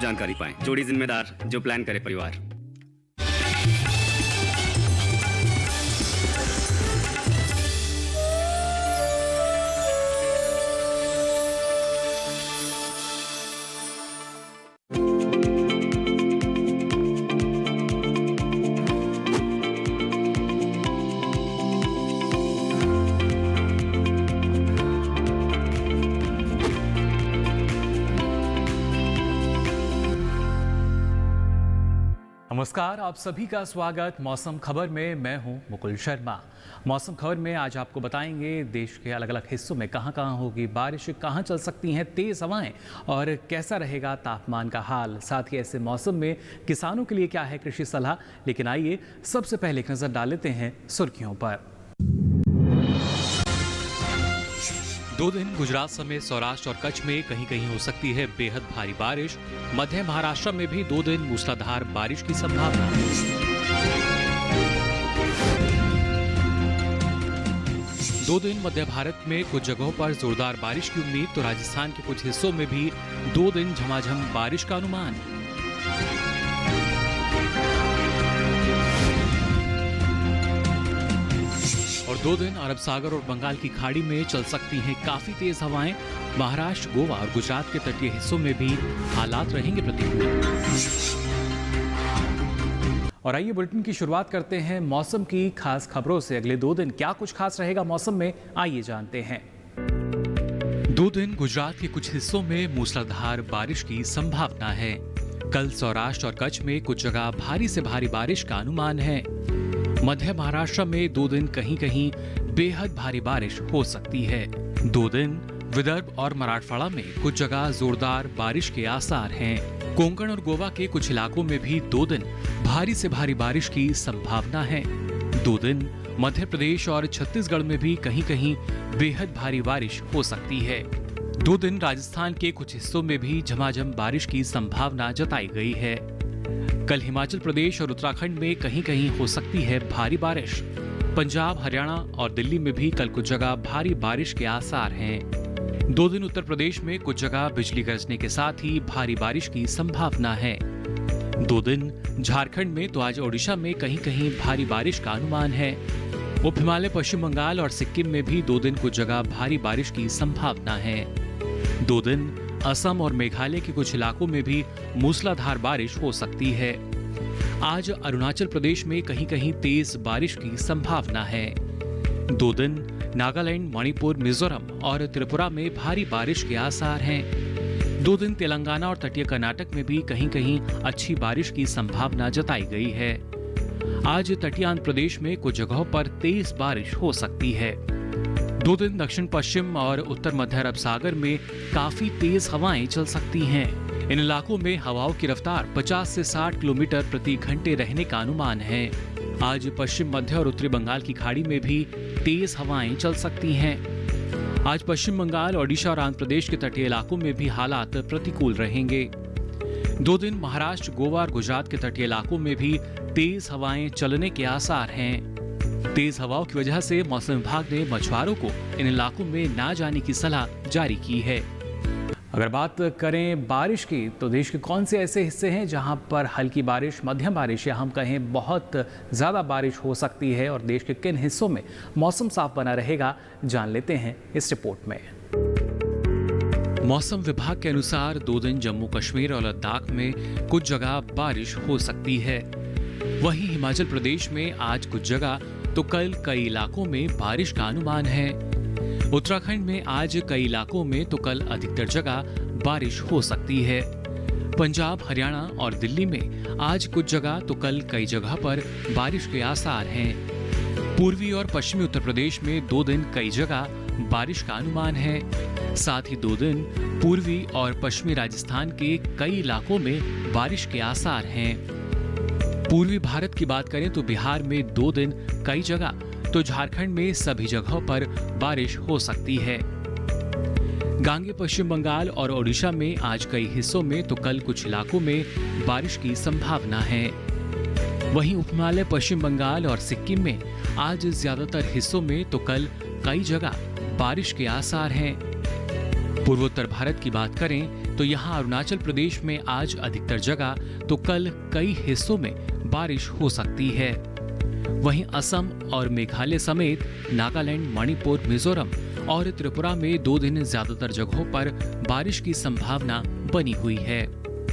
जानकारी पाएं। जोड़ी जिम्मेदार जो प्लान करे परिवार। नमस्कार, आप सभी का स्वागत मौसम खबर में। मैं हूं मुकुल शर्मा। मौसम खबर में आज आपको बताएंगे देश के अलग अलग हिस्सों में कहां होगी बारिश, कहां चल सकती हैं तेज हवाएं और कैसा रहेगा तापमान का हाल। साथ ही ऐसे मौसम में किसानों के लिए क्या है कृषि सलाह। लेकिन आइए सबसे पहले एक नजर डाल लेते हैं सुर्खियों पर। 2 दिन गुजरात समेत सौराष्ट्र और कच्छ में कहीं कहीं हो सकती है बेहद भारी बारिश। मध्य महाराष्ट्र में भी 2 दिन मूसलाधार बारिश की संभावना। 2 दिन मध्य भारत में कुछ जगहों पर जोरदार बारिश की उम्मीद, तो राजस्थान के कुछ हिस्सों में भी 2 दिन झमाझम बारिश का अनुमान। और 2 दिन अरब सागर और बंगाल की खाड़ी में चल सकती हैं काफी तेज हवाएं। महाराष्ट्र, गोवा और गुजरात के तटीय हिस्सों में भी हालात रहेंगे प्रतिकूल। और आइए बुलेटिन की शुरुआत करते हैं मौसम की खास खबरों से। अगले 2 दिन क्या कुछ खास रहेगा मौसम में, आइए जानते हैं। 2 दिन गुजरात के कुछ हिस्सों में मूसलाधार बारिश की संभावना है। कल सौराष्ट्र और कच्छ में कुछ जगह भारी से भारी बारिश का अनुमान है। मध्य महाराष्ट्र में 2 दिन कहीं कहीं बेहद भारी बारिश हो सकती है। 2 दिन विदर्भ और मराठवाड़ा में कुछ जगह जोरदार बारिश के आसार हैं। कोंकण और गोवा के कुछ इलाकों में भी 2 दिन भारी से भारी बारिश की संभावना है। 2 दिन मध्य प्रदेश और छत्तीसगढ़ में भी कहीं कहीं बेहद भारी बारिश हो सकती है। 2 दिन राजस्थान के कुछ हिस्सों में भी झमाझम बारिश की संभावना जताई गई है। कल हिमाचल प्रदेश और उत्तराखंड में कहीं कहीं हो सकती है भारी बारिश। पंजाब, हरियाणा और दिल्ली में भी कल कुछ जगह भारी बारिश के आसार हैं। 2 दिन उत्तर प्रदेश में कुछ जगह बिजली गरजने के साथ ही भारी बारिश की संभावना है। 2 दिन झारखंड में तो आज ओडिशा में कहीं कहीं भारी बारिश का अनुमान है। उप हिमालय, पश्चिम बंगाल और सिक्किम में भी 2 दिन कुछ जगह भारी बारिश की संभावना है। 2 दिन असम और मेघालय के कुछ इलाकों में भी मूसलाधार बारिश हो सकती है। आज अरुणाचल प्रदेश में कहीं कहीं तेज बारिश की संभावना है। 2 दिन नागालैंड, मणिपुर, मिजोरम और त्रिपुरा में भारी बारिश के आसार हैं। 2 दिन तेलंगाना और तटीय कर्नाटक में भी कहीं कहीं अच्छी बारिश की संभावना जताई गई है। आज तटीय आंध्र प्रदेश में कुछ जगहों पर तेज बारिश हो सकती है। 2 दिन दक्षिण पश्चिम और उत्तर मध्य अरब सागर में काफी तेज हवाएं चल सकती हैं। इन इलाकों में हवाओं की रफ्तार 50 से 60 किलोमीटर प्रति घंटे रहने का अनुमान है। आज पश्चिम मध्य और उत्तरी बंगाल की खाड़ी में भी तेज हवाएं चल सकती हैं। आज पश्चिम बंगाल, ओडिशा और आंध्र प्रदेश के तटीय इलाकों में भी हालात प्रतिकूल रहेंगे। 2 दिन महाराष्ट्र, गोवा और गुजरात के तटीय इलाकों में भी तेज हवाएं चलने के आसार हैं। तेज हवाओं की वजह से मौसम विभाग ने मछुआरों को इन इलाकों में ना जाने की सलाह जारी की है। अगर बात करें बारिश की, तो देश के कौन से ऐसे हिस्से हैं जहां पर हल्की बारिश, मध्यम बारिश या हम कहें बहुत ज़्यादा बारिश हो सकती है और देश के किन हिस्सों में मौसम साफ बना रहेगा, जान लेते हैं इस रिपोर्ट में। मौसम विभाग के अनुसार 2 दिन जम्मू कश्मीर और लद्दाख में कुछ जगह बारिश हो सकती है। वहीं हिमाचल प्रदेश में आज कुछ जगह तो कल कई इलाकों में बारिश का अनुमान है। उत्तराखंड में आज कई इलाकों में तो कल अधिकतर जगह बारिश हो सकती है। पंजाब, हरियाणा और दिल्ली में आज कुछ जगह तो कल कई जगह पर बारिश के आसार हैं। पूर्वी और पश्चिमी उत्तर प्रदेश में 2 दिन कई जगह बारिश का अनुमान है। साथ ही 2 दिन पूर्वी और पश्चिमी राजस्थान के कई इलाकों में बारिश के आसार हैं। पूर्वी भारत की बात करें तो बिहार में 2 दिन कई जगह, तो झारखंड में सभी जगहों पर बारिश हो सकती है। गांगे पश्चिम बंगाल और ओडिशा में आज कई हिस्सों में तो कल कुछ इलाकों में बारिश की संभावना है। वहीं उप हिमालय, पश्चिम बंगाल और सिक्किम में आज ज्यादातर हिस्सों में तो कल कई जगह बारिश के आसार हैं। पूर्वोत्तर भारत की बात करें तो यहाँ अरुणाचल प्रदेश में आज अधिकतर जगह तो कल कई हिस्सों में बारिश हो सकती है। वहीं असम और मेघालय समेत नागालैंड, मणिपुर, मिजोरम और त्रिपुरा में 2 दिन ज्यादातर जगहों पर बारिश की संभावना बनी हुई है।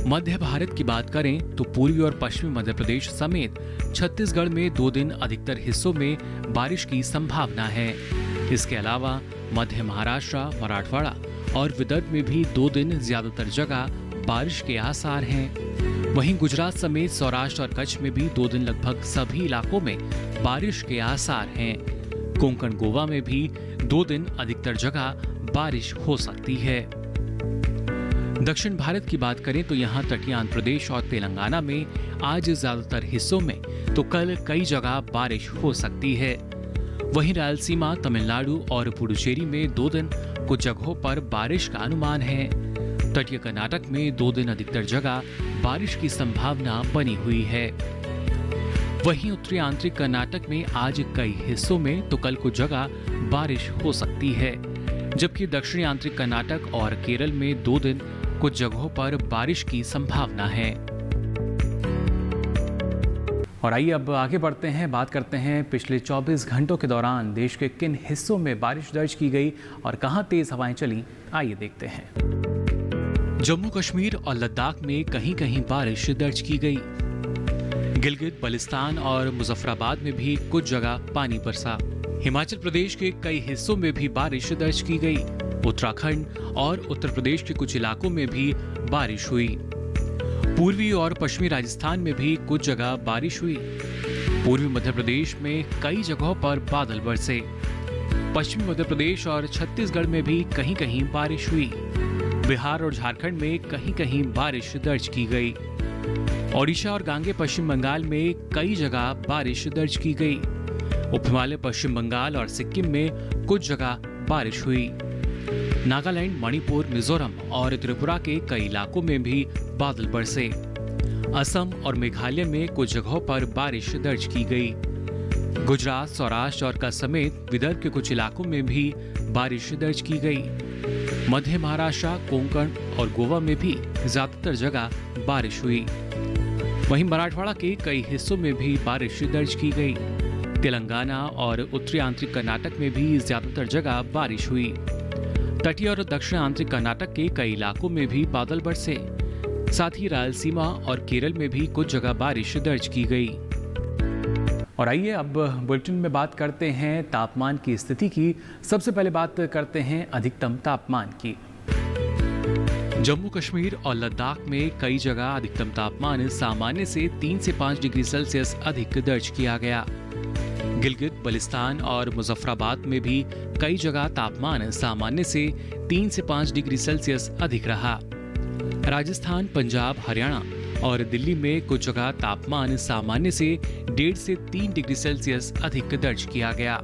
मध्य भारत की बात करें तो पूर्वी और पश्चिमी मध्य प्रदेश समेत छत्तीसगढ़ में 2 दिन अधिकतर हिस्सों में बारिश की संभावना है। इसके अलावा मध्य महाराष्ट्र, मराठवाड़ा और विदर्भ में भी 2 दिन ज्यादातर जगह बारिश के आसार हैं। वहीं गुजरात समेत सौराष्ट्र और कच्छ में भी 2 दिन लगभग सभी इलाकों में बारिश के आसार हैं। कोंकण, गोवा में भी 2 दिन अधिकतर जगह बारिश हो सकती है। दक्षिण भारत की बात करें तो यहाँ तटीय आंध्र प्रदेश और तेलंगाना में आज ज्यादातर हिस्सों में तो कल कई जगह बारिश हो सकती है। वहीं रायलसीमा, तमिलनाडु और पुडुचेरी में 2 दिन कुछ जगहों पर बारिश का अनुमान है। तटीय कर्नाटक में 2 दिन अधिकतर जगह बारिश की संभावना बनी हुई है। वहीं उत्तरी आंतरिक कर्नाटक में आज कई हिस्सों में तो कल कुछ जगह बारिश हो सकती है, जबकि दक्षिणी आंतरिक कर्नाटक और केरल में 2 दिन कुछ जगहों पर बारिश की संभावना है। और आइए अब आगे बढ़ते हैं, बात करते हैं पिछले 24 घंटों के दौरान देश के किन हिस्सों में बारिश दर्ज की गई और कहां तेज हवाएं चली। आइए देखते हैं। जम्मू कश्मीर और लद्दाख में कहीं कहीं बारिश दर्ज की गई। गिलगित, बल्तिस्तान और मुजफ्फराबाद में भी कुछ जगह पानी बरसा। हिमाचल प्रदेश के कई हिस्सों में भी बारिश दर्ज की गई। उत्तराखंड और उत्तर प्रदेश के कुछ इलाकों में भी बारिश हुई। पूर्वी और पश्चिमी राजस्थान में भी कुछ जगह बारिश हुई। पूर्वी मध्य प्रदेश में कई जगहों पर बादल बरसे। पश्चिमी मध्य प्रदेश और छत्तीसगढ़ में भी कहीं कहीं बारिश हुई। बिहार और झारखंड में कहीं कहीं बारिश दर्ज की गई। ओडिशा और गांगे पश्चिम बंगाल में कई जगह बारिश दर्ज की गई। उप हिमालय पश्चिम बंगाल और सिक्किम में कुछ जगह बारिश हुई। नागालैंड, मणिपुर, मिजोरम और त्रिपुरा के कई इलाकों में भी बादल बरसे। असम और मेघालय में कुछ जगहों पर बारिश दर्ज की गई। गुजरात, सौराष्ट्र और कच्छ समेत विदर्भ के कुछ इलाकों में भी बारिश दर्ज की गई। मध्य महाराष्ट्र, कोंकण और गोवा में भी ज्यादातर जगह बारिश हुई। वहीं मराठवाड़ा के कई हिस्सों में भी बारिश दर्ज की गई। तेलंगाना और उत्तरी आंतरिक कर्नाटक में भी ज्यादातर जगह बारिश हुई। तटीय और दक्षिण आंतरिक कर्नाटक के कई इलाकों में भी बादल बरसे। साथ ही रायलसीमा और केरल में भी कुछ जगह बारिश दर्ज की गई। और आइए अब बुलेटिन में बात करते हैं तापमान की स्थिति की। सबसे पहले बात करते हैं अधिकतम तापमान की। जम्मू कश्मीर और लद्दाख में कई जगह अधिकतम तापमान सामान्य से 3 से 5 डिग्री सेल्सियस अधिक दर्ज किया गया। गिलगित, बल्तिस्तान और मुजफ्फराबाद में भी कई जगह तापमान सामान्य से 3 से 5 डिग्री सेल्सियस अधिक रहा। राजस्थान, पंजाब, हरियाणा और दिल्ली में कुछ जगह तापमान सामान्य से 1.5 से 3 डिग्री सेल्सियस अधिक दर्ज किया गया,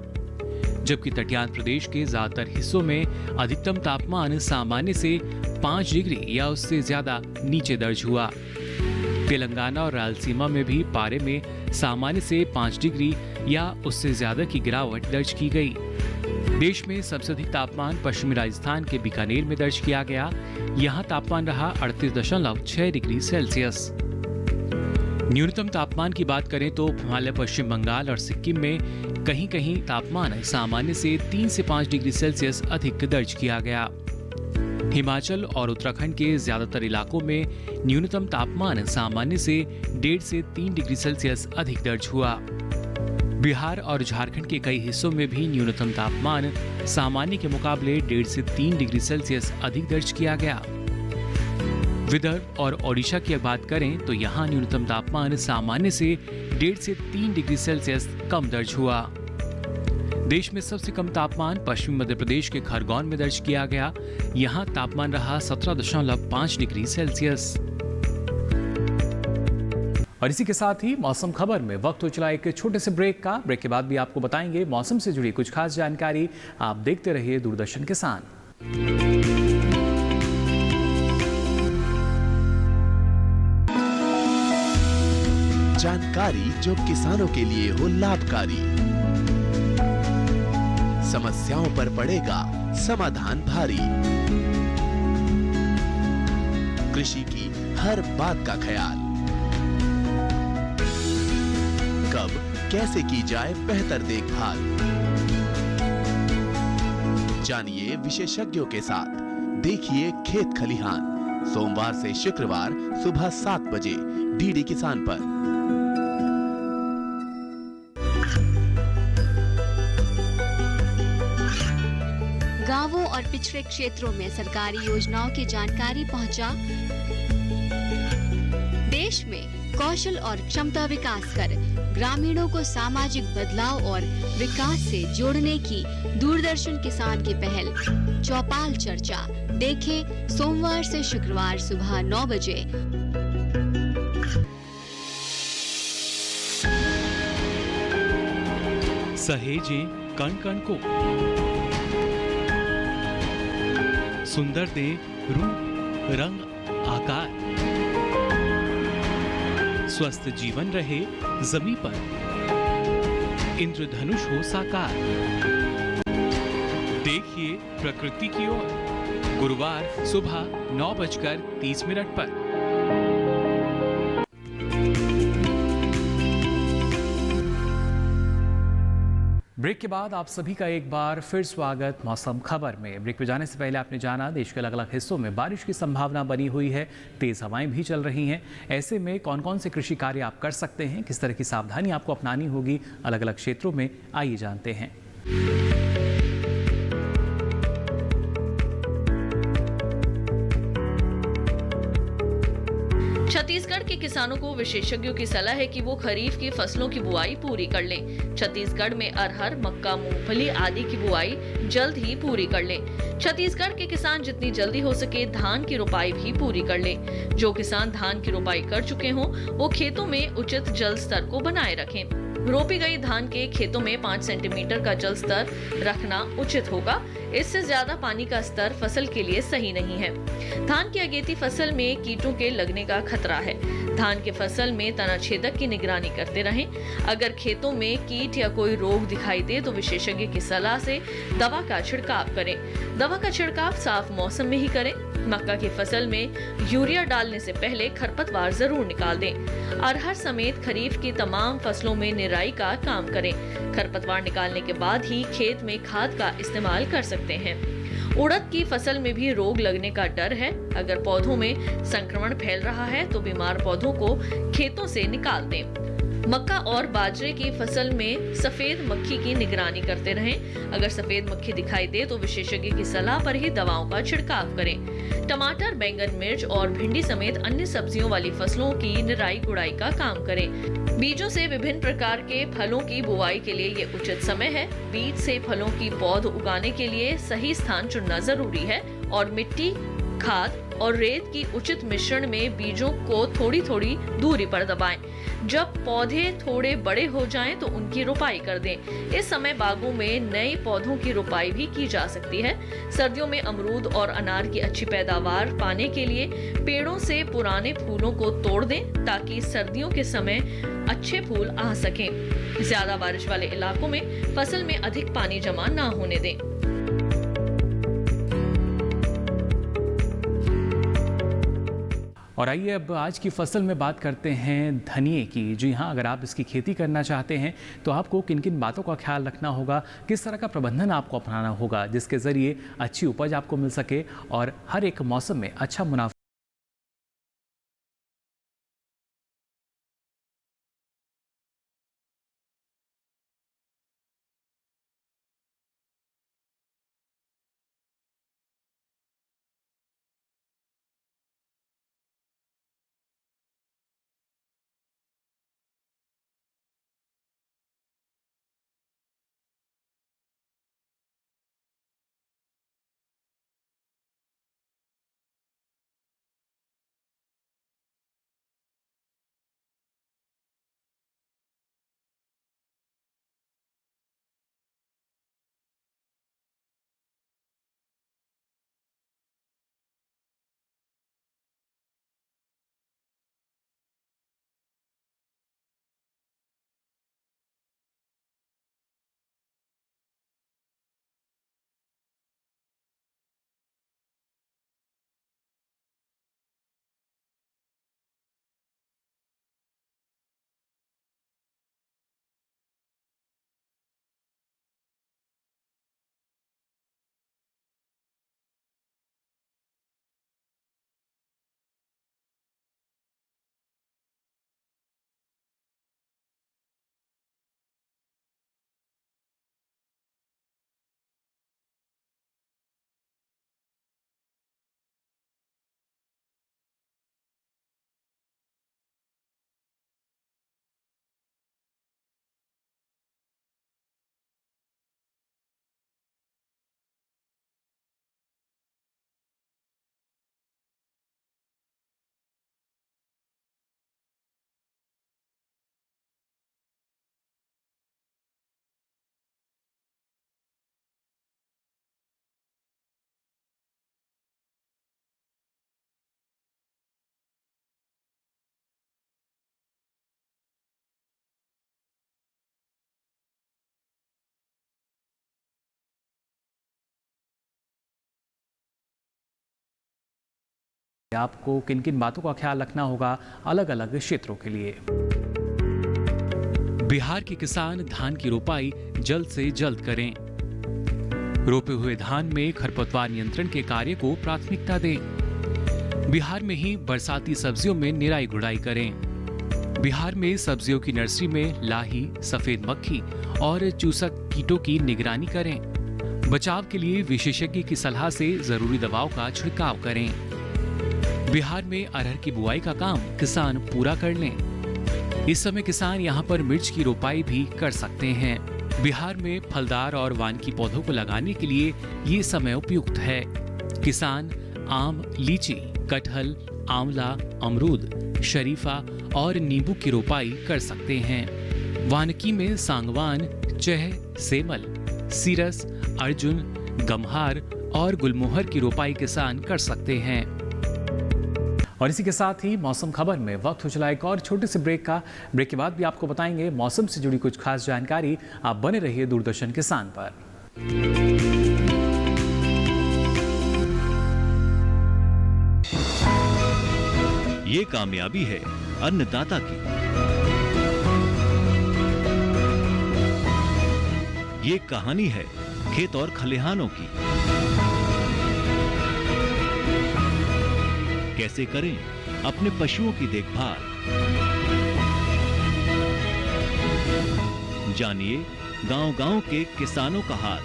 जबकि तटीय आंध्र प्रदेश के ज्यादातर हिस्सों में अधिकतम तापमान सामान्य से 5 डिग्री या उससे ज्यादा नीचे दर्ज हुआ। तेलंगाना और रायलसीमा में भी पारे में सामान्य से 5 डिग्री या उससे ज्यादा की गिरावट दर्ज की गई। देश में सबसे अधिक तापमान पश्चिमी राजस्थान के बीकानेर में दर्ज किया गया। यहाँ तापमान रहा 38.6 डिग्री सेल्सियस। न्यूनतम तापमान की बात करें तो हिमालय पश्चिम बंगाल और सिक्किम में कहीं कहीं तापमान सामान्य से 3 से 5 डिग्री सेल्सियस अधिक दर्ज किया गया। हिमाचल और उत्तराखंड के ज्यादातर इलाकों में न्यूनतम तापमान सामान्य से 1.5 से 3 डिग्री सेल्सियस अधिक दर्ज हुआ। बिहार और झारखंड के कई हिस्सों में भी न्यूनतम तापमान सामान्य के मुकाबले 1.5 से 3 डिग्री सेल्सियस अधिक दर्ज किया गया। विदर्भ और ओडिशा की बात करें तो यहाँ न्यूनतम तापमान सामान्य से 1.5 से 3 डिग्री सेल्सियस कम दर्ज हुआ। देश में सबसे कम तापमान पश्चिमी मध्य प्रदेश के खरगोन में दर्ज किया गया। यहाँ तापमान रहा 17.5 डिग्री सेल्सियस। और इसी के साथ ही मौसम खबर में वक्त हो चला एक छोटे से ब्रेक का। ब्रेक के बाद भी आपको बताएंगे मौसम से जुड़ी कुछ खास जानकारी। आप देखते रहिए दूरदर्शन किसान। जानकारी जो किसानों के लिए हो लाभकारी, समस्याओं पर पड़ेगा समाधान भारी। कृषि की हर बात का ख्याल। कब कैसे की जाए बेहतर देखभाल, जानिए विशेषज्ञों के साथ। देखिए खेत खलिहान, सोमवार से शुक्रवार सुबह 7 बजे डीडी किसान पर। गांवों और पिछड़े क्षेत्रों में सरकारी योजनाओं की जानकारी पहुंचा। देश में कौशल और क्षमता विकास कर ग्रामीणों को सामाजिक बदलाव और विकास से जोड़ने की दूरदर्शन किसान की पहल चौपाल चर्चा देखें सोमवार से शुक्रवार सुबह 9 बजे। सहेजें कण कण को, सुंदर दे रूप रंग आकार, स्वस्थ जीवन रहे जमीन पर, इंद्रधनुष हो साकार। देखिए प्रकृति की ओर गुरुवार सुबह 9:30 पर। ब्रेक के बाद आप सभी का एक बार फिर स्वागत मौसम खबर में। ब्रेक पे जाने से पहले आपने जाना देश के अलग अलग हिस्सों में बारिश की संभावना बनी हुई है, तेज हवाएं भी चल रही हैं। ऐसे में कौन कौन से कृषि कार्य आप कर सकते हैं, किस तरह की सावधानी आपको अपनानी होगी अलग अलग क्षेत्रों में, आइए जानते हैं। छत्तीसगढ़ के किसानों को विशेषज्ञों की सलाह है कि वो खरीफ की फसलों की बुआई पूरी कर लें। छत्तीसगढ़ में अरहर, मक्का, मूंगफली आदि की बुआई जल्द ही पूरी कर लें। छत्तीसगढ़ के किसान जितनी जल्दी हो सके धान की रोपाई भी पूरी कर लें। जो किसान धान की रोपाई कर चुके हों, वो खेतों में उचित जल स्तर को बनाए रखें। रोपी गई धान के खेतों में 5 सेंटीमीटर का जल स्तर रखना उचित होगा। इससे ज्यादा पानी का स्तर फसल के लिए सही नहीं है। धान की अगेती फसल में कीटों के लगने का खतरा है। धान के फसल में तना छेदक की निगरानी करते रहें। अगर खेतों में कीट या कोई रोग दिखाई दे तो विशेषज्ञ की सलाह से दवा का छिड़काव करें। दवा का छिड़काव साफ मौसम में ही करें। मक्का की फसल में यूरिया डालने से पहले खरपतवार जरूर निकाल दें। अरहर समेत खरीफ की तमाम फसलों में निराई का काम करें। खरपतवार निकालने के बाद ही खेत में खाद का इस्तेमाल कर सकते हैं। उड़द की फसल में भी रोग लगने का डर है। अगर पौधों में संक्रमण फैल रहा है तो बीमार पौधों को खेतों से निकाल दें। मक्का और बाजरे की फसल में सफेद मक्खी की निगरानी करते रहें। अगर सफेद मक्खी दिखाई दे तो विशेषज्ञ की सलाह पर ही दवाओं का छिड़काव करें। टमाटर, बैंगन, मिर्च और भिंडी समेत अन्य सब्जियों वाली फसलों की निराई गुड़ाई का काम करें। बीजों से विभिन्न प्रकार के फलों की बुआई के लिए ये उचित समय है। बीज से फलों की पौध उगाने के लिए सही स्थान चुनना जरूरी है और मिट्टी, खाद और रेत की उचित मिश्रण में बीजों को थोड़ी थोड़ी दूरी पर दबाएं। जब पौधे थोड़े बड़े हो जाएं तो उनकी रोपाई कर दें। इस समय बागों में नए पौधों की रोपाई भी की जा सकती है। सर्दियों में अमरूद और अनार की अच्छी पैदावार पाने के लिए पेड़ों से पुराने फूलों को तोड़ दें ताकि सर्दियों के समय अच्छे फूल आ सकें। ज्यादा बारिश वाले इलाकों में फसल में अधिक पानी जमा न होने दें। और आइए अब आज की फसल में बात करते हैं धनिये की। जी हाँ, अगर आप इसकी खेती करना चाहते हैं तो आपको किन किन बातों का ख्याल रखना होगा, किस तरह का प्रबंधन आपको अपनाना होगा जिसके ज़रिए अच्छी उपज आपको मिल सके और हर एक मौसम में अच्छा मुनाफा आपको किन किन बातों का ख्याल रखना होगा अलग अलग क्षेत्रों के लिए। बिहार के किसान धान की रोपाई जल्द से जल्द करें। रोपे हुए धान में खरपतवार नियंत्रण के कार्य को प्राथमिकता दें। बिहार में ही बरसाती सब्जियों में निराई गुड़ाई करें। बिहार में सब्जियों की नर्सरी में लाही, सफेद मक्खी और चूसक कीटों की निगरानी करें। बचाव के लिए विशेषज्ञ की सलाह से जरूरी दवाओं का छिड़काव करें। बिहार में अरहर की बुआई का काम किसान पूरा कर लें। इस समय किसान यहाँ पर मिर्च की रोपाई भी कर सकते हैं। बिहार में फलदार और वानगी पौधों को लगाने के लिए ये समय उपयुक्त है। किसान आम, लीची, कटहल, आंवला, अमरूद, शरीफा और नींबू की रोपाई कर सकते हैं। वानगी में सांगवान, चह, सेमल, सीरस, अर्जुन, गम्हार और गुलमोहर की रोपाई किसान कर सकते हैं। और इसी के साथ ही मौसम खबर में वक्त हो चला एक और छोटे से ब्रेक का। ब्रेक के बाद भी आपको बताएंगे मौसम से जुड़ी कुछ खास जानकारी। आप बने रहिए दूरदर्शन किसान पर। ये कामयाबी है अन्नदाता की। ये कहानी है खेत और खलिहानों की। कैसे करें अपने पशुओं की देखभाल, जानिए गांव-गांव के किसानों का हाल।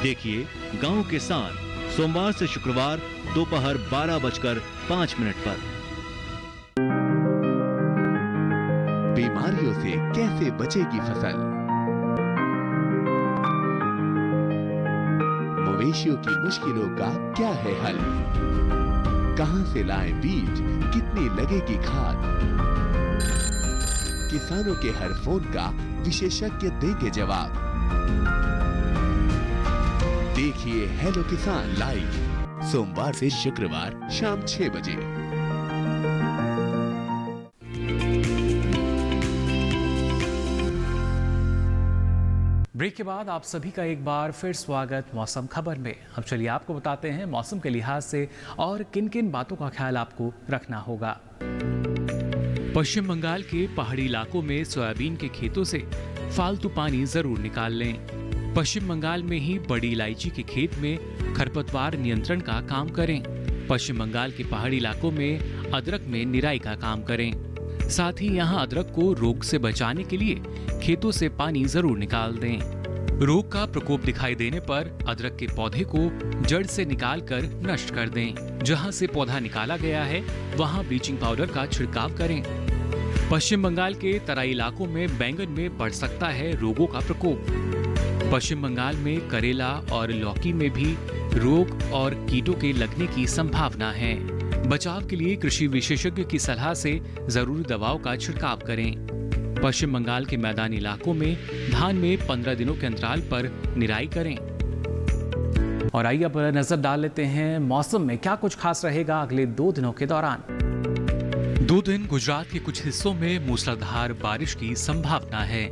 देखिए गांव किसान सोमवार से शुक्रवार दोपहर 12:05 पर। बीमारियों से कैसे बचेगी फसल, मवेशियों की मुश्किलों का क्या है हल, कहां से लाएं बीज, कितनी लगेगी खाद, किसानों के हर फोन का विशेषज्ञ देंगे जवाब। देखिए हेलो किसान लाइव सोमवार से शुक्रवार शाम 6 बजे। ब्रेक के बाद आप सभी का एक बार फिर स्वागत मौसम खबर में। अब चलिए आपको बताते हैं मौसम के लिहाज से और किन किन बातों का ख्याल आपको रखना होगा। पश्चिम बंगाल के पहाड़ी इलाकों में सोयाबीन के खेतों से फालतू पानी जरूर निकाल लें। पश्चिम बंगाल में ही बड़ी इलायची के खेत में खरपतवार नियंत्रण का काम करें। पश्चिम बंगाल के पहाड़ी इलाकों में अदरक में निराई का काम करें। साथ ही यहाँ अदरक को रोग से बचाने के लिए खेतों से पानी जरूर निकाल दें। रोग का प्रकोप दिखाई देने पर अदरक के पौधे को जड़ से निकालकर नष्ट कर दें। जहां से पौधा निकाला गया है वहां ब्लीचिंग पाउडर का छिड़काव करें। पश्चिम बंगाल के तराई इलाकों में बैंगन में बढ़ सकता है रोगों का प्रकोप। पश्चिम बंगाल में करेला और लौकी में भी रोग और कीटों के लगने की संभावना है। बचाव के लिए कृषि विशेषज्ञ की सलाह से जरूरी दवाओं का छिड़काव करें। पश्चिम बंगाल के मैदानी इलाकों में धान में 15 दिनों के अंतराल पर निराई करें। और आइए अब नजर डाल लेते हैं मौसम में क्या कुछ खास रहेगा अगले 2 दिनों के दौरान। 2 दिन गुजरात के कुछ हिस्सों में मूसलाधार बारिश की संभावना है।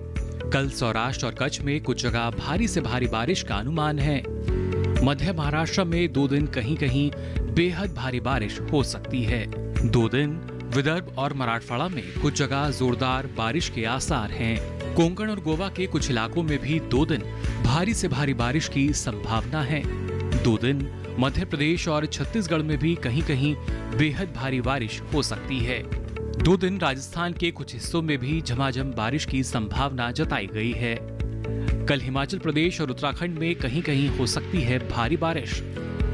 कल सौराष्ट्र और कच्छ में कुछ जगह भारी से भारी बारिश का अनुमान है। मध्य महाराष्ट्र में 2 दिन कहीं कहीं बेहद भारी बारिश हो सकती है। 2 दिन विदर्भ और मराठवाड़ा में कुछ जगह जोरदार बारिश के आसार हैं। कोंकण और गोवा के कुछ इलाकों में भी 2 दिन भारी से भारी बारिश की संभावना है। 2 दिन मध्य प्रदेश और छत्तीसगढ़ में भी कहीं कहीं बेहद भारी बारिश हो सकती है। 2 दिन राजस्थान के कुछ हिस्सों में भी झमाझम बारिश की संभावना जताई गई है। कल हिमाचल प्रदेश और उत्तराखंड में कहीं कहीं हो सकती है भारी बारिश।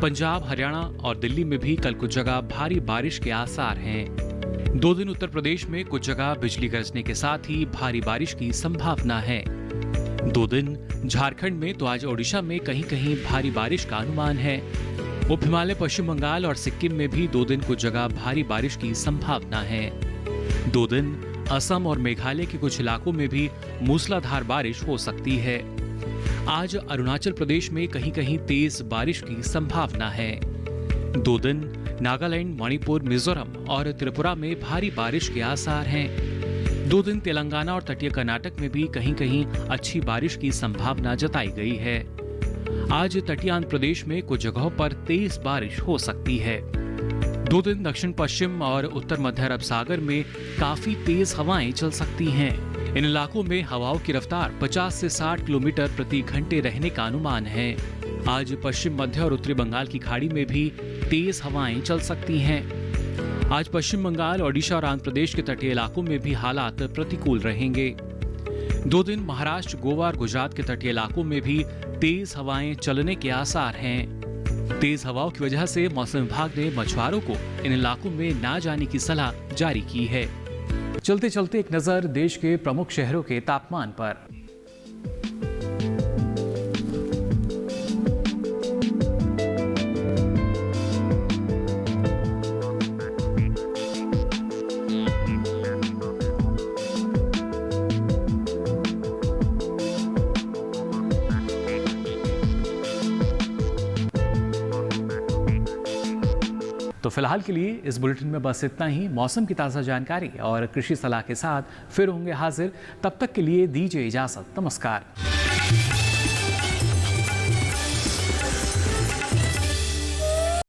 पंजाब, हरियाणा और दिल्ली में भी कल कुछ जगह भारी बारिश के आसार हैं। 2 दिन उत्तर प्रदेश में कुछ जगह बिजली गरजने के साथ ही भारी बारिश की संभावना है। 2 दिन झारखंड में तो आज ओडिशा में कहीं कहीं भारी बारिश का अनुमान है। उप हिमालय पश्चिम बंगाल और सिक्किम में भी 2 दिन कुछ जगह भारी बारिश की संभावना है। 2 दिन असम और मेघालय के कुछ इलाकों में भी मूसलाधार बारिश हो सकती है। आज अरुणाचल प्रदेश में कहीं कहीं तेज बारिश की संभावना है। 2 दिन नागालैंड, मणिपुर, मिजोरम और त्रिपुरा में भारी बारिश के आसार हैं। 2 दिन तेलंगाना और तटीय कर्नाटक में भी कहीं कहीं अच्छी बारिश की संभावना जताई गई है। आज तटीय आंध्र प्रदेश में कुछ जगहों पर तेज बारिश हो सकती है। 2 दिन दक्षिण पश्चिम और उत्तर मध्य अरब सागर में काफी तेज हवाएं चल सकती हैं। इन इलाकों में हवाओं की रफ्तार 50 से 60 किलोमीटर प्रति घंटे रहने का अनुमान है। आज पश्चिम मध्य और उत्तरी बंगाल की खाड़ी में भी तेज हवाएं चल सकती हैं। आज पश्चिम बंगाल, ओडिशा और आंध्र प्रदेश के तटीय इलाकों में भी हालात प्रतिकूल रहेंगे। 2 दिन महाराष्ट्र, गोवा और गुजरात के तटीय इलाकों में भी तेज हवाएं चलने के आसार हैं। तेज हवाओं की वजह से मौसम विभाग ने मछुआरों को इन इलाकों में ना जाने की सलाह जारी की है। चलते चलते एक नजर देश के प्रमुख शहरों के तापमान पर। तो फिलहाल के लिए इस बुलेटिन में बस इतना ही। मौसम की ताज़ा जानकारी और कृषि सलाह के साथ फिर होंगे हाजिर। तब तक के लिए दीजिए इजाजत। नमस्कार।